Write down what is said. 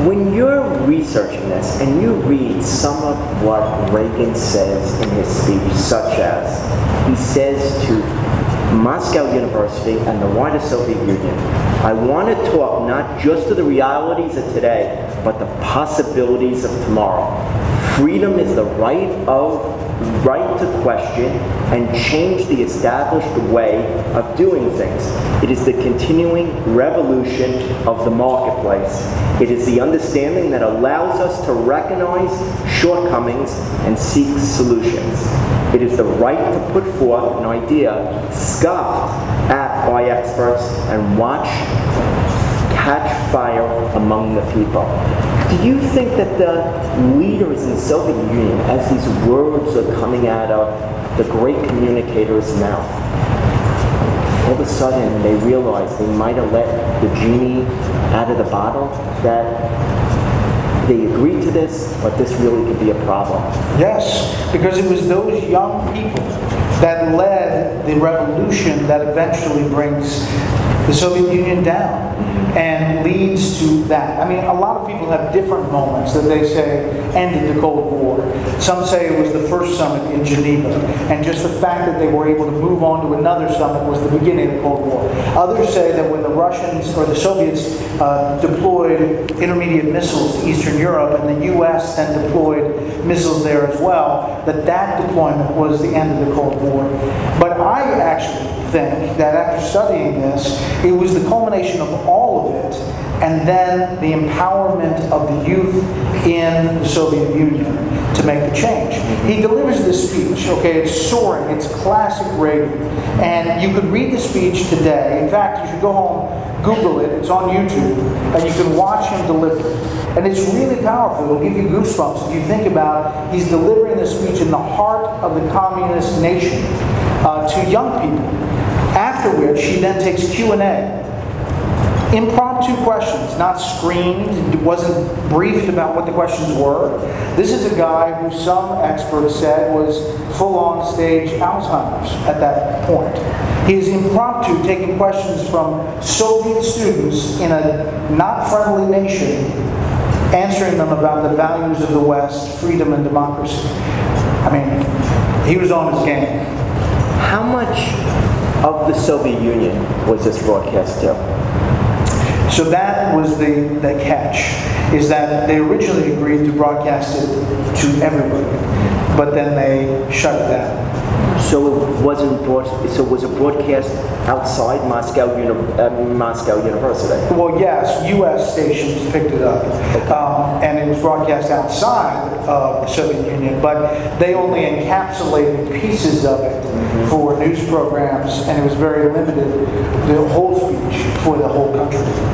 When you're researching this and you read some of what Reagan says in his speech, such as he says to Moscow University and the wider Soviet Union, I want to talk not just to the realities of today, but the possibilities of tomorrow. Freedom is the right to question and change the established way of doing things. It is the continuing revolution of the marketplace. It is the understanding that allows us to recognize shortcomings and seek solutions. It is the right to put forth an idea scoffed at by experts and watch catch fire among the people. Do you think that the leaders in the Soviet Union, as these words are coming out of the great communicator's mouth, all of a sudden they realize they might have let the genie out of the bottle, that they agreed to this, but this really could be a problem? Yes, because it was those young people that led the revolution that eventually brings the Soviet Union down and leads to that. I mean, a lot of people have different moments that they say ended the Cold War. Some say it was the first summit in Geneva, and just the fact that they were able to move on to another summit was the beginning of the Cold War. Others say that when the Russians or the Soviets deployed intermediate missiles to Eastern Europe, and the U.S. then deployed missiles there as well, that deployment was the end of the Cold War. But I actually think that after studying this, it was the culmination of all of it, and then the empowerment of the youth in the Soviet Union to make the change. He delivers this speech, okay, it's soaring, it's classic Reagan, and you could read the speech today. In fact, you should go home, Google it, it's on YouTube, and you can watch him deliver it. And it's really powerful. It'll give you goosebumps if you think about he's delivering this speech in the heart of the communist nation to young people. After which he then takes Q&A. Impromptu questions, not screened, wasn't briefed about what the questions were. This is a guy who some experts said was full-on stage Alzheimer's at that point. He is impromptu taking questions from Soviet students in a not friendly nation, answering them about the values of the West, freedom and democracy. I mean, he was on his game. How much of the Soviet Union was this broadcast to? So that was the catch, is that they originally agreed to broadcast it to everybody, but then they shut it down. So it wasn't so it was a broadcast outside Moscow University? Well, yes, U.S. stations picked it up, and it was broadcast outside of the Soviet Union, but they only encapsulated pieces of it for news programs, and it was very limited, the whole speech for the whole country.